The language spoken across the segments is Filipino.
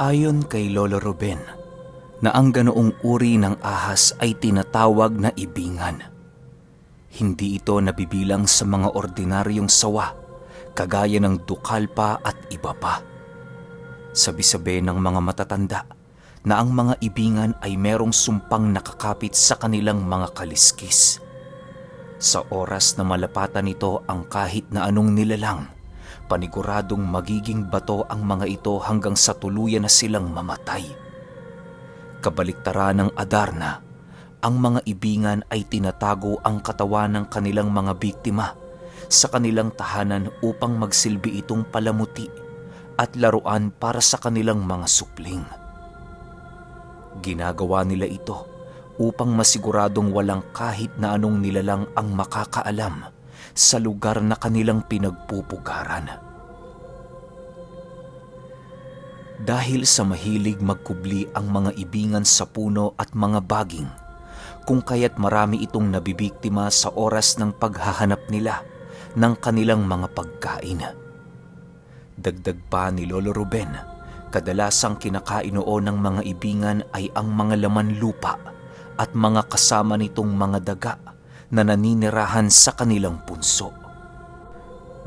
Ayon kay Lolo Ruben, na ang ganoong uri ng ahas ay tinatawag na ibingan. Hindi ito nabibilang sa mga ordinaryong sawa, kagaya ng dukalpa at iba pa. Sabi-sabi ng mga matatanda na ang mga ibingan ay merong sumpang nakakapit sa kanilang mga kaliskis. Sa oras na malapatan nito ang kahit na anong nilalang, paniguradong magiging bato ang mga ito hanggang sa tuluyan na silang mamatay. Kabaliktaran ng Adarna, ang mga ibingan ay tinatago ang katawan ng kanilang mga biktima sa kanilang tahanan upang magsilbi itong palamuti at laruan para sa kanilang mga supling. Ginagawa nila ito upang masiguradong walang kahit na anong nilalang ang makakaalam sa lugar na kanilang pinagpupugaran. Dahil sa mahilig magkubli ang mga ibingan sa puno at mga baging, kung kaya't marami itong nabibiktima sa oras ng paghahanap nila ng kanilang mga pagkain. Dagdag pa ni Lolo Ruben, kadalasang kinakain noon ng mga ibingan ay ang mga laman lupa at mga kasama nitong mga daga na naninirahan sa kanilang punso.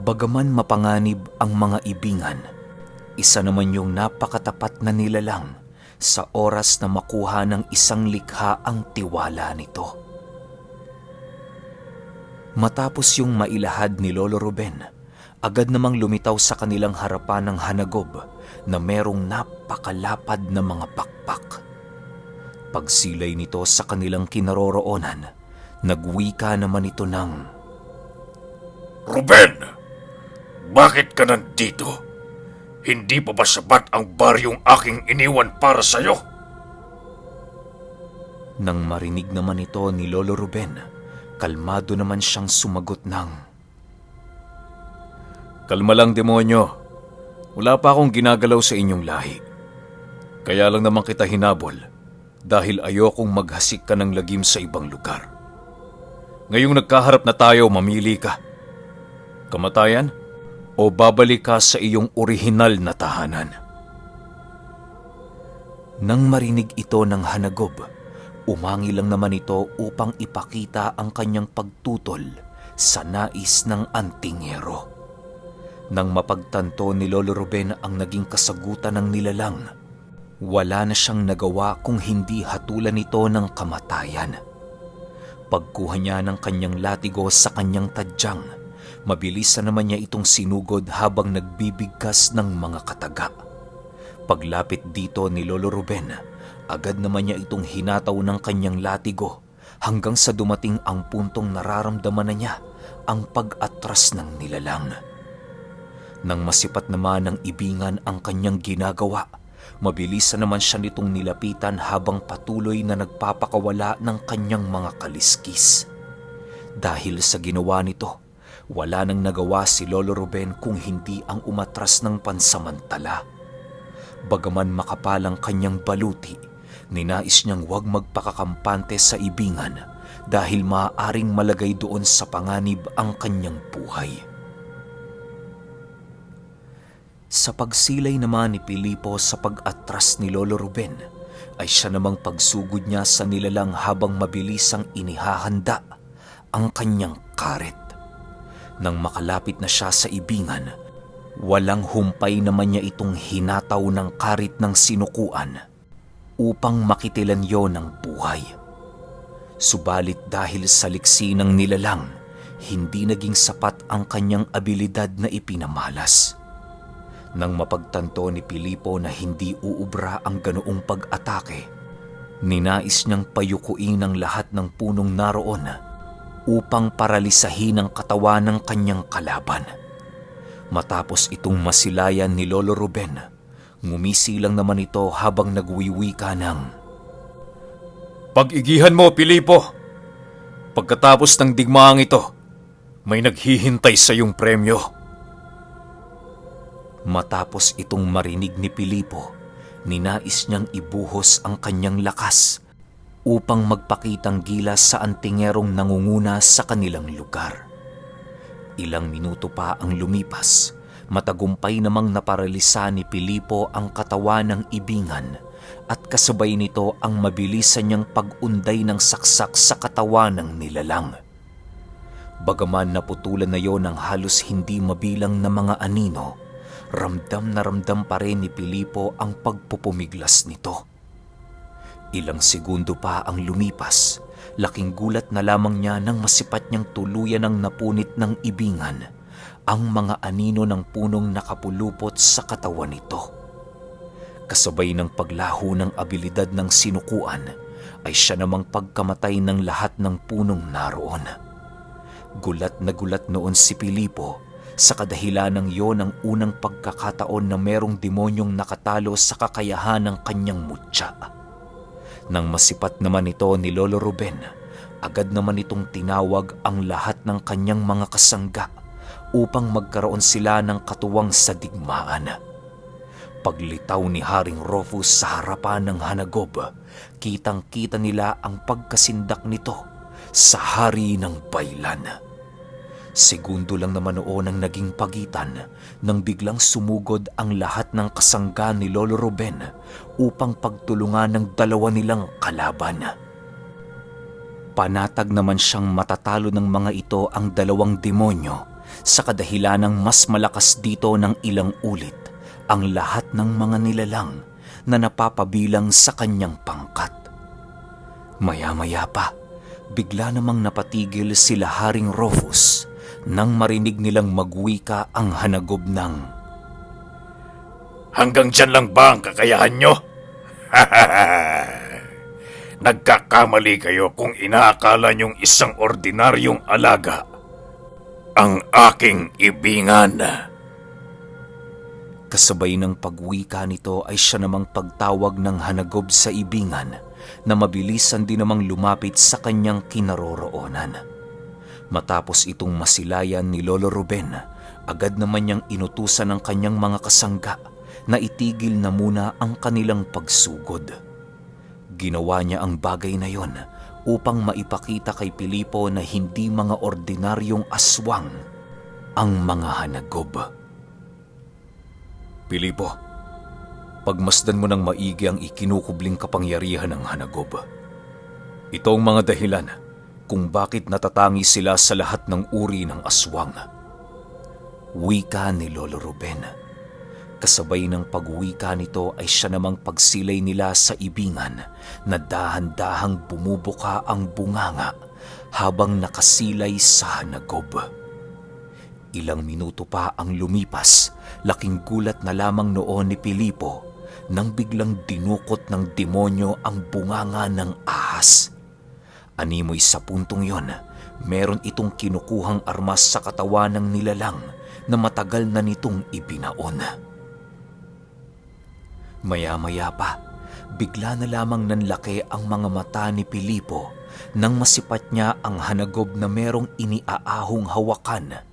Bagaman mapanganib ang mga ibingan, isa naman yung napakatapat na nilalang sa oras na makuha ng isang likha ang tiwala nito. Matapos yung mailahad ni Lolo Ruben, agad namang lumitaw sa kanilang harapan ng hanagob na merong napakalapad na mga pakpak. Pagsilay nito sa kanilang kinaroroonan, nagwika naman ito ng, "Ruben, bakit ka nandito? Hindi pa ba sapat ang baryong aking iniwan para sa'yo?" Nang marinig naman ito ni Lolo Ruben, kalmado naman siyang sumagot ng, "Kalma lang, demonyo. Wala pa akong ginagalaw sa inyong lahi. Kaya lang naman kita hinabol dahil ayokong maghasik ka ng lagim sa ibang lugar. Ngayong nagkaharap na tayo, mamili ka. Kamatayan o babalik ka sa iyong orihinal na tahanan?" Nang marinig ito ng hanagob, umangi lang naman ito upang ipakita ang kanyang pagtutol sa nais ng antingero. Nang mapagtanto ni Lolo Ruben ang naging kasagutan ng nilalang, wala na siyang nagawa kung hindi hatulan ito ng kamatayan. Pagkuha niya ng kanyang latigo sa kanyang tadyang, mabilis na naman niya itong sinugod habang nagbibigkas ng mga kataga. Paglapit dito ni Lolo Ruben, agad naman niya itong hinataw ng kanyang latigo hanggang sa dumating ang puntong nararamdaman na niya ang pag-atras ng nilalang. Nang masipat naman ng ibingan ang kanyang ginagawa, mabilis na naman siya nitong nilapitan habang patuloy na nagpapakawala ng kanyang mga kaliskis. Dahil sa ginawa nito, wala nang nagawa si Lolo Ruben kung hindi ang umatras ng pansamantala. Bagaman makapalang kanyang baluti, ninais niyang huwag magpakakampante sa ibingan dahil maaaring malagay doon sa panganib ang kanyang buhay. Sa pagsilay naman ni Pilipo sa pag-atras ni Lolo Ruben, ay siya namang pagsugod niya sa nilalang habang mabilisang inihahanda ang kanyang karet. Nang makalapit na siya sa ibingan, walang humpay naman niya itong hinataw ng karit ng sinukuan upang makitilan yon ng buhay. Subalit dahil sa liksi ng nilalang, hindi naging sapat ang kanyang abilidad na ipinamalas. Nang mapagtanto ni Pilipo na hindi uubra ang ganoong pag-atake, ninais niyang payukuin ang lahat ng punong naroon upang paralisahin ang katawan ng kanyang kalaban. Matapos itong masilayan ni Lolo Ruben, ngumisi lang naman ito habang nagwiwika ng, "Pag-igihan mo, Pilipo! Pagkatapos ng digmaang ito, may naghihintay sa iyong premyo." Matapos itong marinig ni Pilipo, ninais niyang ibuhos ang kanyang lakas upang magpakitang gilas sa antingerong nangunguna sa kanilang lugar. Ilang minuto pa ang lumipas Matagumpay namang naparalisa ni Pilipo ang katawan ng ibingan at kasabay nito ang mabilisan niyang pag-unday ng saksak sa katawan ng nilalang. Bagaman naputulan na yon ng halos hindi mabilang na mga anino, ramdam na ramdam pa rin ni Pilipo ang pagpupumiglas nito. Ilang segundo pa ang lumipas, laking gulat na lamang niya nang masipat niyang tuluyan ng napunit ng ibingan ang mga anino ng punong nakapulupot sa katawan nito. Kasabay ng paglaho ng abilidad ng sinukuan ay siya namang pagkamatay ng lahat ng punong naroon. Gulat na gulat noon si Pilipo sa kadahilanang yon ang unang pagkakataon na merong demonyong nakatalo sa kakayahan ng kanyang mutya. Nang masipat naman ito ni Lolo Ruben, agad naman itong tinawag ang lahat ng kanyang mga kasangga upang magkaroon sila ng katuwang sa digmaan. Paglitaw ni Haring Rufus sa harapan ng Hanagob, kitang-kita nila ang pagkasindak nito sa hari ng baylan. Segundo lang naman noon ang naging pagitan nang biglang sumugod ang lahat ng kasangga ni Lolo Ruben upang pagtulungan ng dalawa nilang kalaban. Panatag naman siyang matatalo ng mga ito ang dalawang demonyo sa kadahilanang mas malakas dito ng ilang ulit ang lahat ng mga nilalang na napapabilang sa kanyang pangkat. Maya-maya pa, bigla namang napatigil sila Haring Rufus nang marinig nilang magwika ang Hanagob ng, Hanggang dyan lang ba ang kakayahan nyo? Nagkakamali kayo kung inaakala nyong isang ordinaryong alaga ang aking ibingan. Kasabay ng pagwika nito ay siya namang pagtawag ng Hanagob sa ibingan na mabilisan din namang lumapit sa kanyang kinaroroonan. Matapos itong masilayan ni Lolo Ruben, agad naman niyang inutusan ng kanyang mga kasangga na itigil na muna ang kanilang pagsugod. Ginawa niya ang bagay na yon upang maipakita kay Pilipo na hindi mga ordinaryong aswang ang mga Hanagob. Pilipo, pagmasdan mo ng maigi ang ikinukubling kapangyarihan ng Hanagob. Ito ang mga dahilan kung bakit natatangi sila sa lahat ng uri ng aswang. Wika ni Lolo Ruben. Kasabay ng pagwika nito ay siya namang pagsilay nila sa ibingan na dahan-dahang bumubuka ang bunganga habang nakasilay sa Hanagob. Ilang minuto pa ang lumipas, laking gulat na lamang noon ni Pilipo nang biglang dinukot ng demonyo ang bunganga ng ahas. Animoy sa puntong yon, meron itong kinukuhang armas sa katawan ng nilalang na matagal na nitong ibinaon. Maya-maya pa, bigla na lamang nanlaki ang mga mata ni Pilipo nang masipat niya ang Hanagob na merong iniaahong hawakan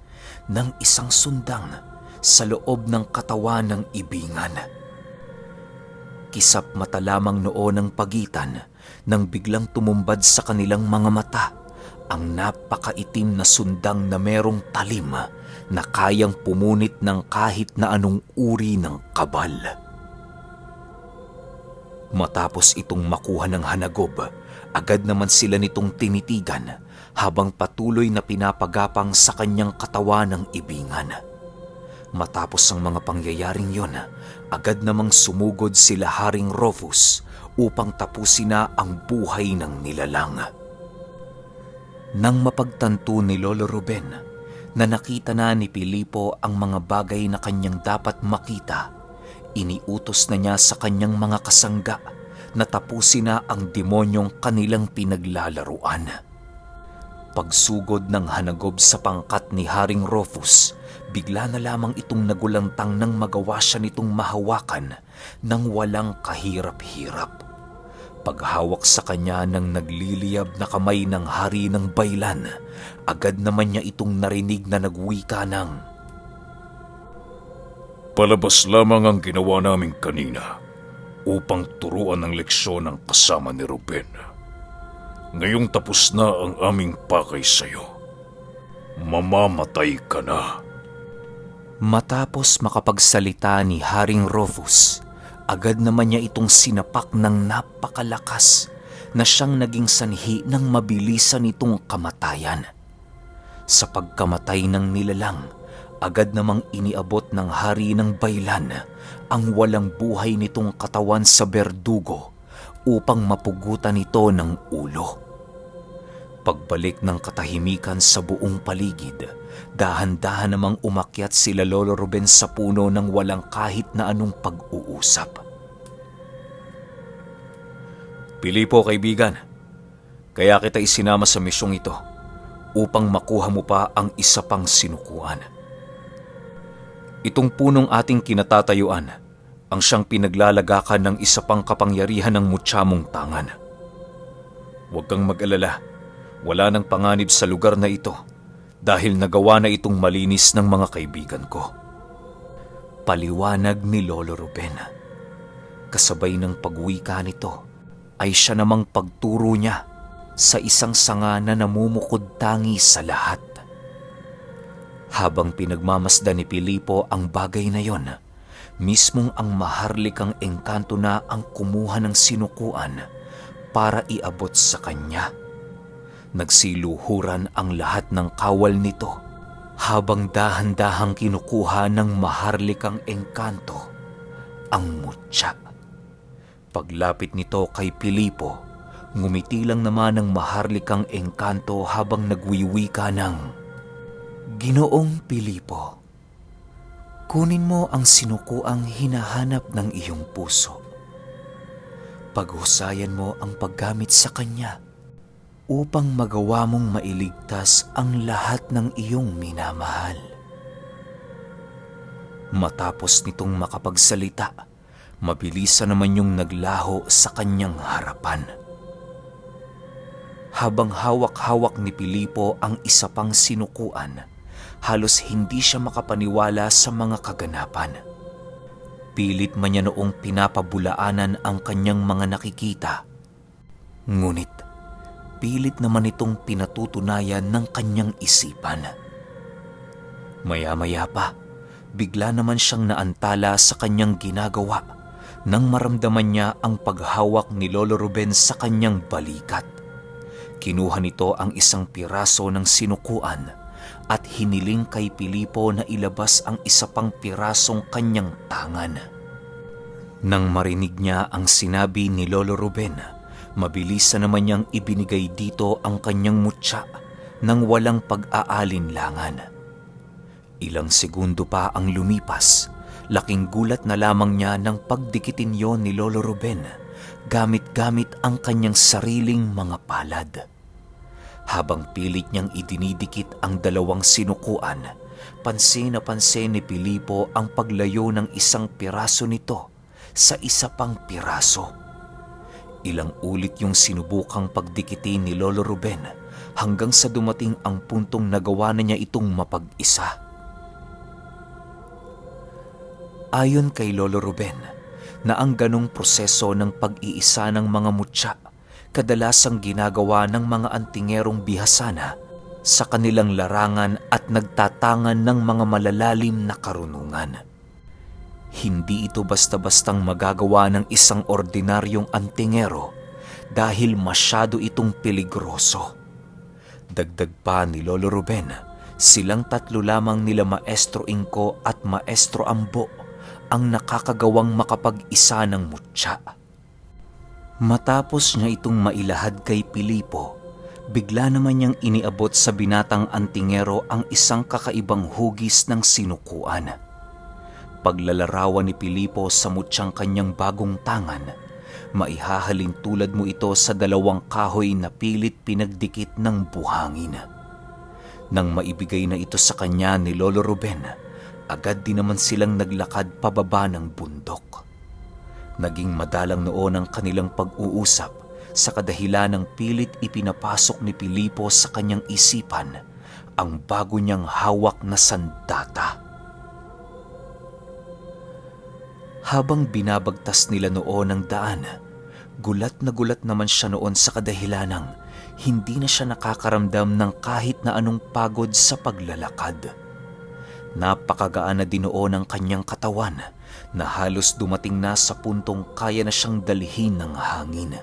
ng isang sundang sa loob ng katawan ng ibingan. Kisap mata lamang noon ang pagitan nang biglang tumumbad sa kanilang mga mata ang napakaitim na sundang na merong talim na kayang pumunit ng kahit na anong uri ng kabal. Matapos itong makuha ng Hanagob, agad naman sila nitong tinitigan habang patuloy na pinapagapang sa kanyang katawan ng ibingan. Matapos ang mga pangyayaring yon, agad namang sumugod sila Haring Rufus upang tapusin na ang buhay ng nilalang. Nang mapagtanto ni Lolo Ruben na nakita na ni Pilipo ang mga bagay na kanyang dapat makita, iniutos na niya sa kanyang mga kasangga na tapusin na ang demonyong kanilang pinaglalaruan. Pagsugod ng Hanagob sa pangkat ni Haring Rufus, bigla na lamang itong nagulantang nang magawa siya nitong mahawakan ng walang kahirap-hirap. Paghawak sa kanya ng nagliliyab na kamay ng hari ng baylan, agad naman niya itong narinig na nagwika ng, Palabas lamang ang ginawa namin kanina upang turuan ng leksyon ang kasama ni Ruben. Ngayong tapos na ang aming pakay sa'yo. Mamamatay ka na. Matapos makapagsalita ni Haring Rufus, agad naman niya itong sinapak ng napakalakas na siyang naging sanhi ng mabilisan itong kamatayan. Sa pagkamatay ng nilalang, agad namang iniabot ng hari ng baylan ang walang buhay nitong katawan sa berdugo upang mapugutan ito ng ulo. Pagbalik ng katahimikan sa buong paligid, dahan-dahan namang umakyat sila Lolo Ruben sa puno ng walang kahit na anong pag-uusap. Pilipo, kaibigan, kaya kita isinama sa misyong ito upang makuha mo pa ang isa pang sinukuan. Itong punong ating kinatatayuan ang siyang pinaglalagakan ng isa pang kapangyarihan ng mutsamong tangan. Huwag kang mag-alala, wala nang panganib sa lugar na ito dahil nagawa na itong malinis ng mga kaibigan ko. Paliwanag ni Lolo Ruben. Kasabay ng pagwika nito ay siya namang pagturo niya sa isang sanga na namumukod tangi sa lahat. Habang pinagmamasdan ni Pilipo ang bagay na yon, mismong ang maharlikang engkanto na ang kumuha ng sinukuan para iabot sa kanya. Nagsiluhuran ang lahat ng kawal nito habang dahan-dahang kinukuha ng maharlikang engkanto ang mutya. Paglapit nito kay Pilipo, ngumiti lang naman ang maharlikang engkanto habang nagwiwika ng, "Ginoong Pilipo, kunin mo ang sinukuang hinahanap ng iyong puso. Paghusayan mo ang paggamit sa kanya upang magawa mong mailigtas ang lahat ng iyong minamahal." Matapos nitong makapagsalita, mabilisan naman yung naglaho sa kanyang harapan. Habang hawak-hawak ni Pilipo ang isa pang sinukuan, halos hindi siya makapaniwala sa mga kaganapan. Pilit man niya noong pinapabulaanan ang kanyang mga nakikita. Ngunit, pilit naman itong pinatutunayan ng kanyang isipan. Maya-maya pa, bigla naman siyang naantala sa kanyang ginagawa nang maramdaman niya ang paghawak ni Lolo Ruben sa kanyang balikat. Kinuha nito ang isang piraso ng sinukuan at hiniling kay Pilipo na ilabas ang isa pang pirasong kanyang tangan. Nang marinig niya ang sinabi ni Lolo Ruben, mabilis na naman niyang ibinigay dito ang kanyang mutya nang walang pag-aalinlangan. Ilang segundo pa ang lumipas, laking gulat na lamang niya nang pagdikitin yon ni Lolo Ruben gamit-gamit ang kanyang sariling mga palad. Habang pilit niyang idinidikit ang dalawang sinukuan, pansin na pansin ni Pilipo ang paglayo ng isang piraso nito sa isa pang piraso. Ilang ulit yung sinubukang pagdikitin ni Lolo Ruben hanggang sa dumating ang puntong nagawa na niya itong mapag-isa. Ayon kay Lolo Ruben, na ang ganong proseso ng pag-iisa ng mga mutya kadalasang ginagawa ng mga antingerong bihasana sa kanilang larangan at nagtatangan ng mga malalalim na karunungan. Hindi ito basta-bastang magagawa ng isang ordinaryong antingero dahil masyado itong peligroso. Dagdag pa ni Lolo Ruben, silang tatlo lamang nila Maestro Inko at Maestro Ambo ang nakakagawang makapag-isa ng mutya. Matapos niya itong mailahad kay Pilipo, bigla naman niyang iniabot sa binatang antingero ang isang kakaibang hugis ng sinukuan. Paglalarawan ni Pilipo sa mutyang kanyang bagong tangan, maihahalin tulad mo ito sa dalawang kahoy na pilit pinagdikit ng buhangin. Nang maibigay na ito sa kanya ni Lolo Ruben, agad din naman silang naglakad pababa ng bundok. Naging madalang noon ang kanilang pag-uusap sa kadahilan ng pilit ipinapasok ni Pilipo sa kanyang isipan ang bago niyang hawak na sandata. Habang binabagtas nila noon ang daan, gulat naman siya noon sa kadahilanang hindi na siya nakakaramdam ng kahit na anong pagod sa paglalakad. Napakagaan na dinoo ng kanyang katawan na halos dumating na sa puntong kaya na siyang dalhin ng hangin.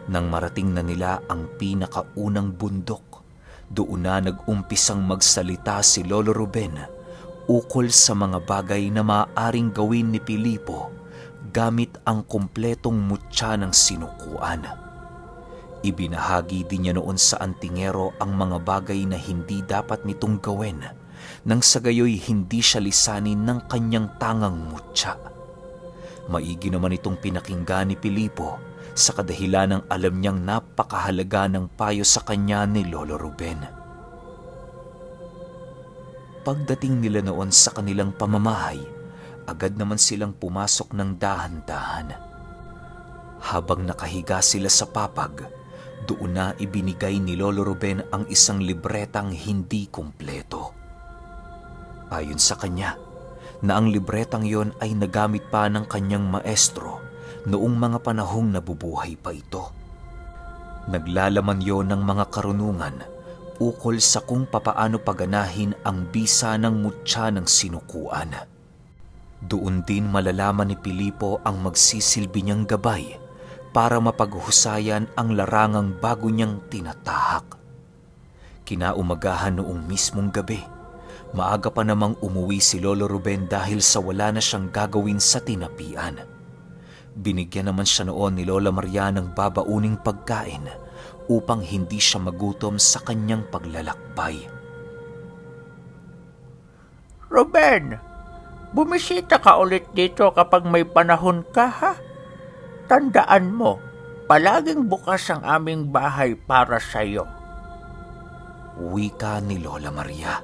Nang marating na nila ang pinakaunang bundok, doon na nag-umpisang magsalita si Lolo Ruben ukol sa mga bagay na maaaring gawin ni Pilipo gamit ang kumpletong mutya ng sinukuan. Ibinahagi din niya noon sa antingero ang mga bagay na hindi dapat nitong gawin nang sa gayoy hindi siya lisanin ng kanyang tangang mutya. Maigi naman itong pinakinggan ni Pilipo sa kadahilan ng alam niyang napakahalaga ng payo sa kanya ni Lolo Ruben. Pagdating nila noon sa kanilang pamamahay, agad naman silang pumasok ng dahan-dahan. Habang nakahiga sila sa papag, doon na ibinigay ni Lolo Ruben ang isang libretang hindi kumpleto. Ayon sa kanya, na ang libretang yon ay nagamit pa ng kanyang maestro noong mga panahong nabubuhay pa ito. Naglalaman yon ng mga karunungan ukol sa kung papaano paganahin ang bisa ng mutya ng sinukuan. Doon din malalaman ni Pilipo ang magsisilbi niyang gabay para mapaghusayan ang larangang bago niyang tinatahak. Kinaumagahan noong mismong gabi, maaga pa namang umuwi si Lolo Ruben dahil sa wala na siyang gagawin sa tinapian. Binigyan naman siya noon ni Lola Maria ng babauning pagkain upang hindi siya magutom sa kanyang paglalakbay. Ruben, bumisita ka ulit dito kapag may panahon ka, ha? Tandaan mo, palaging bukas ang aming bahay para sa iyo. Wika ni Lola Maria.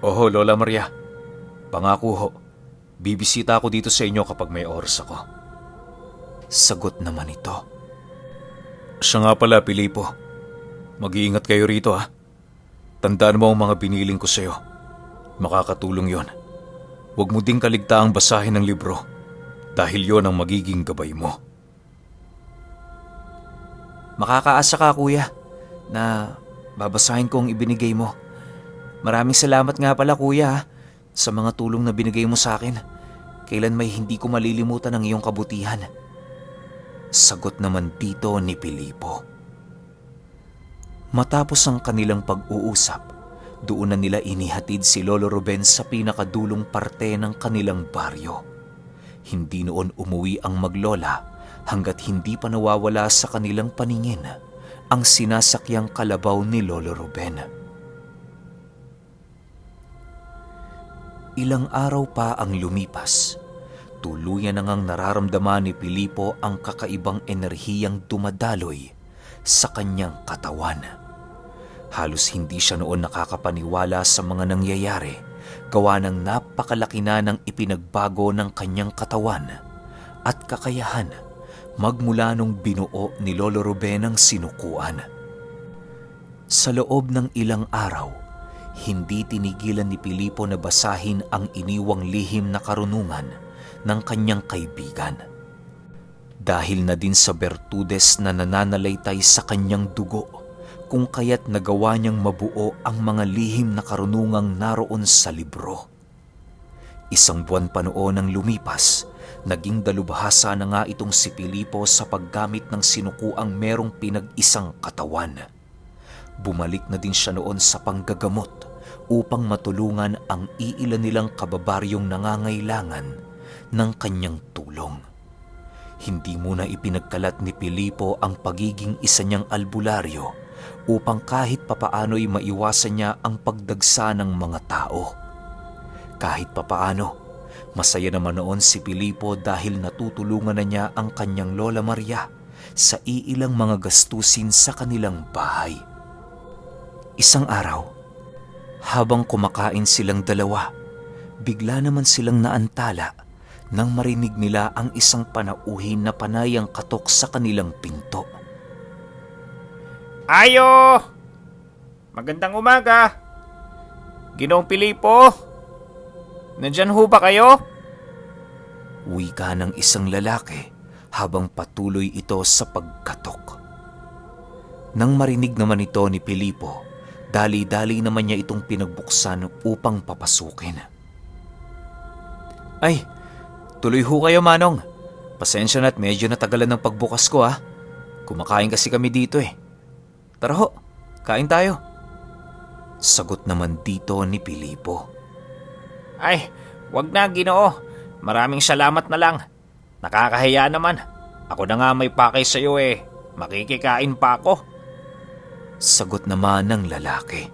Oho, Lola Maria. Pangako ho, bibisita ako dito sa inyo kapag may oras ako. Sagot naman ito. Siya nga pala, Pilipo. Mag-iingat kayo rito, ha? Tandaan mo ang mga biniling ko sa'yo. Makakatulong yon. Huwag mo ding kaligtaang basahin ng libro dahil yon ang magiging gabay mo. Makakaasa ka, kuya, na babasahin ko ang ibinigay mo. Maraming salamat nga pala, kuya, sa mga tulong na binigay mo sa akin. Kailan may hindi ko malilimutan ang iyong kabutihan. Sagot naman dito ni Pilipo. Matapos ang kanilang pag-uusap, doon na nila inihatid si Lolo Ruben sa pinakadulong parte ng kanilang baryo. Hindi noon umuwi ang maglola hanggat hindi pa nawawala sa kanilang paningin ang sinasakyang kalabaw ni Lolo Ruben. Ilang araw pa ang lumipas. Tuluyan na ngang nararamdaman ni Pilipo ang kakaibang enerhiyang dumadaloy sa kanyang katawan. Halos hindi siya noon nakakapaniwala sa mga nangyayari, gawa ng napakalaki na ng ipinagbago ng kanyang katawan at kakayahan magmula nung binuo ni Lolo Ruben ang sinukuan. Sa loob ng ilang araw, hindi tinigilan ni Pilipo na basahin ang iniwang lihim na karunungan ng kanyang kaibigan. Dahil na din sa bertudes na nananalaytay sa kanyang dugo, kung kaya't nagawa niyang mabuo ang mga lihim na karunungang naroon sa libro. Isang buwan pa noon ang lumipas, naging dalubhasa na nga itong si Pilipo sa paggamit ng sinukuang merong pinag-isang katawan. Bumalik na din siya noon sa panggagamot upang matulungan ang iilan nilang kababaryong nangangailangan ng kanyang tulong. Hindi muna ipinagkalat ni Pilipo ang pagiging isa niyang albularyo upang kahit papaano'y maiwasan niya ang pagdagsa ng mga tao. Kahit papaano, masaya naman noon si Pilipo dahil natutulungan na niya ang kanyang Lola Maria sa iilang mga gastusin sa kanilang bahay. Isang araw, habang kumakain silang dalawa, bigla naman silang naantala nang marinig nila ang isang panauhin na panayang katok sa kanilang pinto. Ayo! Magandang umaga! Ginoong Pilipo! Nandyan ho ba kayo? Wika ng isang lalaki habang patuloy ito sa pagkatok. Nang marinig naman ito ni Pilipo, Dali-dali naman niya itong pinagbuksan upang papasukin. Ay, tuloy ho kayo, Manong. Pasensya na't medyo natagalan ng pagbukas ko, ha. Kumakain kasi kami dito eh. Tara ho, kain tayo. Sagot naman dito ni Pilipo. Ay, wag na, Ginoo. Maraming salamat na lang. Nakakahiya naman. Ako na nga may pakay sa'yo eh. Makikikain pa ako. Sagot naman ng lalaki.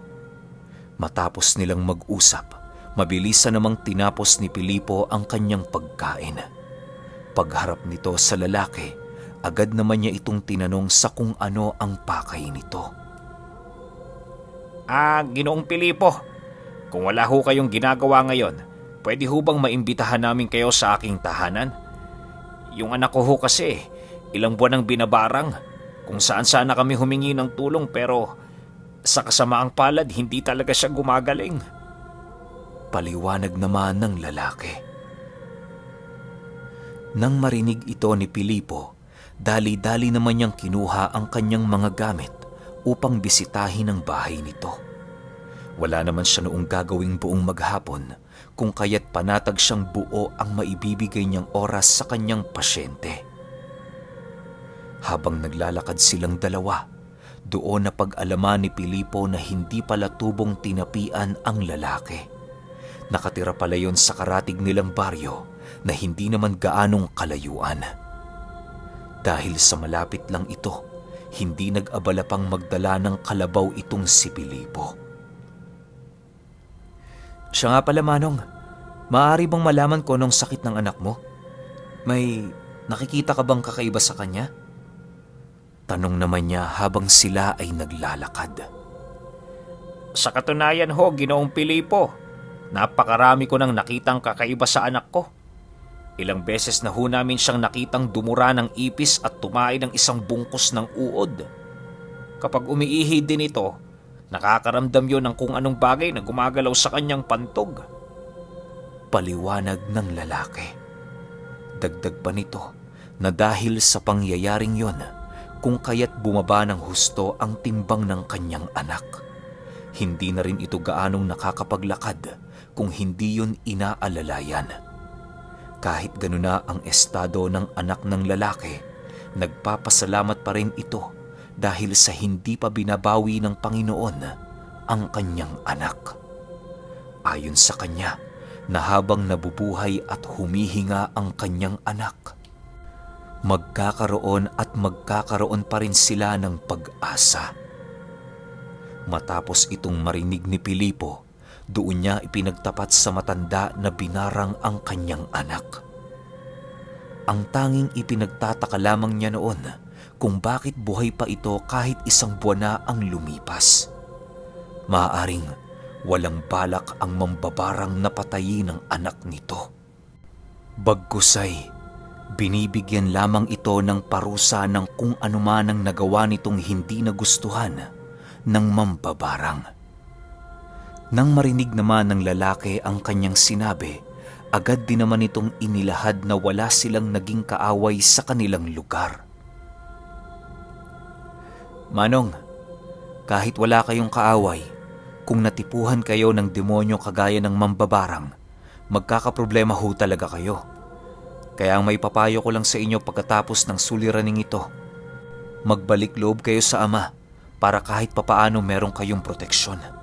Matapos nilang mag-usap, mabilisan namang tinapos ni Pilipo ang kanyang pagkain. Pagharap nito sa lalaki, agad naman niya itong tinanong sa kung ano ang pakay nito. Ginoong Pilipo, kung wala ho kayong ginagawa ngayon, pwede ho bang maimbitahan namin kayo sa aking tahanan? Yung anak ko ho kasi, ilang buwan ang binabarang, kung saan sana kami humingi ng tulong pero sa kasamaang palad hindi talaga siya gumagaling. Paliwanag naman ng lalaki. Nang marinig ito ni Pilipo, dali-dali naman niyang kinuha ang kanyang mga gamit upang bisitahin ang bahay nito. Wala naman siya noong gagawing buong maghapon kung kaya't panatag siyang buo ang maibibigay niyang oras sa kanyang pasyente. Habang naglalakad silang dalawa, doon na pag-alaman ni Pilipo na hindi pala tubong tinapian ang lalaki. Nakatira pala yon sa karatig nilang baryo na hindi naman gaanong kalayuan. Dahil sa malapit lang ito, hindi nag-abala pang magdala ng kalabaw itong si Pilipo. Siya nga pala, Manong, maaari bang malaman ko anong sakit ng anak mo? May nakikita ka bang kakaiba sa kanya? Tanong naman niya habang sila ay naglalakad. Sa katunayan ho, Ginoong Pilipo, napakarami ko nang nakitang kakaiba sa anak ko. Ilang beses na ho namin siyang nakitang dumura ng ipis at tumae ng isang bungkus ng uod. Kapag umiihi din ito, nakakaramdam yon ng kung anong bagay na gumagalaw sa kanyang pantog. Paliwanag ng lalaki. Dagdag pa nito na dahil sa pangyayaring yon, kung kaya't bumaba ng husto ang timbang ng kanyang anak. Hindi na rin ito gaanong nakakapaglakad kung hindi yun inaalalayan. Kahit gano'n na ang estado ng anak ng lalaki, nagpapasalamat pa rin ito dahil sa hindi pa binabawi ng Panginoon ang kanyang anak. Ayon sa kanya, na habang nabubuhay at humihinga ang kanyang anak, magkakaroon pa rin sila ng pag-asa. Matapos itong marinig ni Pilipo, doon niya ipinagtapat sa matanda na binarang ang kanyang anak. Ang tanging ipinagtataka lamang niya noon kung bakit buhay pa ito kahit isang buwan na ang lumipas. Maaaring walang balak ang mambabarang na patayin ng anak nito. Bagkusay, binibigyan lamang ito ng parusa ng kung anuman ang nagawa nitong hindi nagustuhan ng mambabarang. Nang marinig naman ng lalaki ang kanyang sinabi, agad din naman itong inilahad na wala silang naging kaaway sa kanilang lugar. Manong, kahit wala kayong kaaway, kung natipuhan kayo ng demonyo kagaya ng mambabarang, magkakaproblema ho talaga kayo. Kaya ang may papayo ko lang sa inyo pagkatapos ng suliraning ito, magbalik loob kayo sa Ama para kahit papaano meron kayong proteksyon.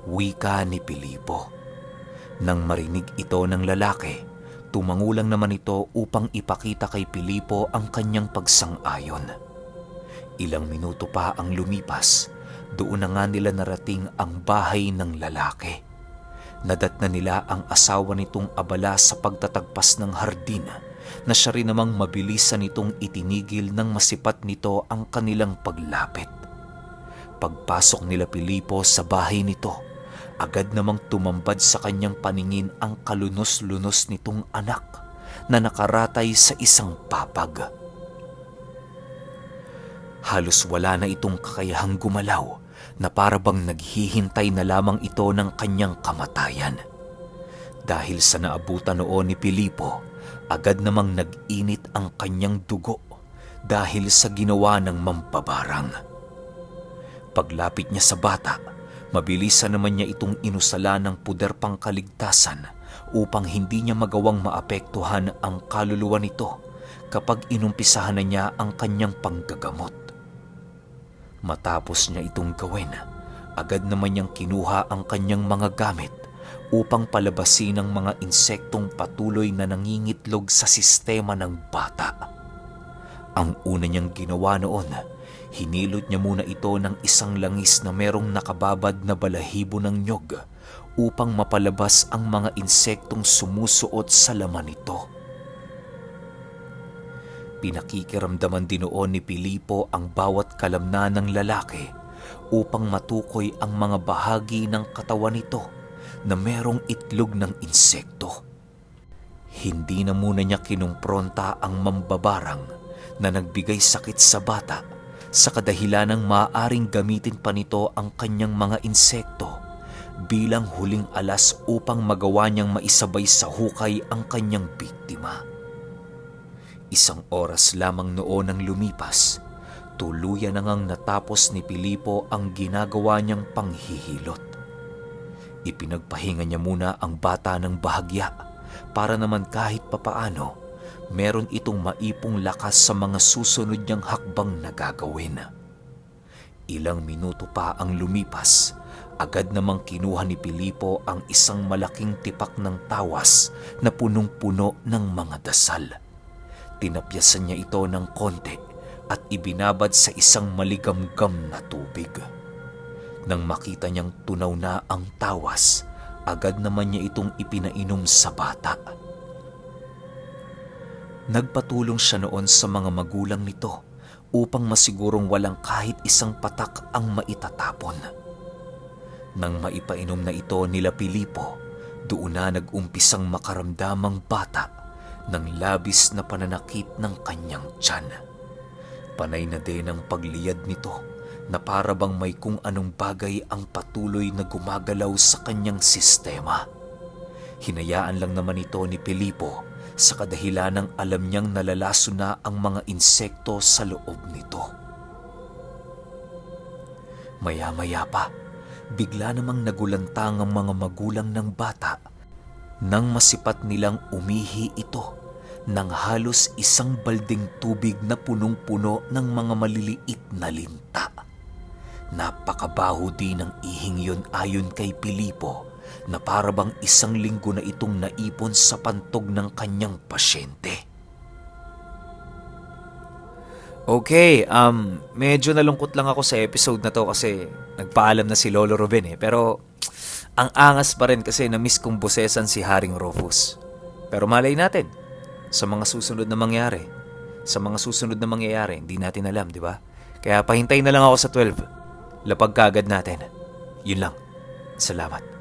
Wika ni Pilipo. Nang marinig ito ng lalaki, tumangulang naman ito upang ipakita kay Pilipo ang kanyang pagsang-ayon. Ilang minuto pa ang lumipas, doon na nga nila narating ang bahay ng lalaki. Nadatna nila ang asawa nitong abala sa pagtatagpas ng hardin na siya rin namang mabilisan nitong itinigil nang masipat nito ang kanilang paglapit. Pagpasok nila Pilipo sa bahay nito, agad namang tumambad sa kanyang paningin ang kalunos-lunos nitong anak na nakaratay sa isang papag. Halos wala na itong kakayahang gumalaw na para bang naghihintay na lamang ito ng kanyang kamatayan. Dahil sa naabutan noon ni Pilipo, agad namang nag-init ang kanyang dugo dahil sa ginawa ng mambabarang. Paglapit niya sa bata, Mabilisan naman niya itong inusala ng puder pangkaligtasan upang hindi niya magawang maapektuhan ang kaluluwa nito kapag inumpisahan na niya ang kanyang panggagamot. Matapos niya itong gawin, agad naman niyang kinuha ang kanyang mga gamit upang palabasin ang mga insektong patuloy na nangingitlog sa sistema ng bata. Ang una niyang ginawa noon, hinilot niya muna ito ng isang langis na merong nakababad na balahibo ng nyog upang mapalabas ang mga insektong sumusuot sa laman nito. Pinakikiramdaman din noon ni Pilipo ang bawat kalamnan ng lalaki upang matukoy ang mga bahagi ng katawan nito na merong itlog ng insekto. Hindi na muna niya kinumpronta ang mambabarang na nagbigay sakit sa bata sa kadahilan ng maaaring gamitin pa nito ang kanyang mga insekto bilang huling alas upang magawa niyang maisabay sa hukay ang kanyang biktima. Isang oras lamang noon ang lumipas, tuluyan na ngang natapos ni Pilipo ang ginagawa niyang panghihilot. Ipinagpahinga niya muna ang bata ng bahagya para naman kahit papaano meron itong maipong lakas sa mga susunod niyang hakbang na gagawin. Ilang minuto pa ang lumipas, agad namang kinuha ni Pilipo ang isang malaking tipak ng tawas na punong-puno ng mga dasal. Tinapyasan niya ito ng konti at ibinabad sa isang maligamgam na tubig. Nang makita niyang tunaw na ang tawas, agad naman niya itong ipinainom sa bata. Nagpatulong siya noon sa mga magulang nito upang masigurong walang kahit isang patak ang maitatapon. Nang maipainom na ito nila Pilipo, doon na nag-umpisang makaramdamang bata ng labis na pananakit ng kanyang tiyan. Panay na din ang pagliyad nito na para bang may kung anong bagay ang patuloy na gumagalaw sa kanyang sistema. Hinayaan lang naman ito ni Pilipo sa kadahilan ng alam niyang nalalaso na ang mga insekto sa loob nito. Maya-maya pa, bigla namang nagulantang ang mga magulang ng bata nang masipat nilang umihi ito ng halos isang balding tubig na punong-puno ng mga maliliit na linta. Napakabaho din ng ihing yon ayon kay Pilipo na parabang isang linggo na itong naipon sa pantog ng kanyang pasyente. Okay, medyo nalungkot lang ako sa episode na to kasi nagpaalam na si Lolo Ruben Pero ang angas pa rin kasi na-miss kong bosesan si Haring Rufus. Pero malay natin, sa mga susunod na mangyari, hindi natin alam, di ba? Kaya pahintay na lang ako sa 12. Lapag kagad natin. Yun lang. Salamat.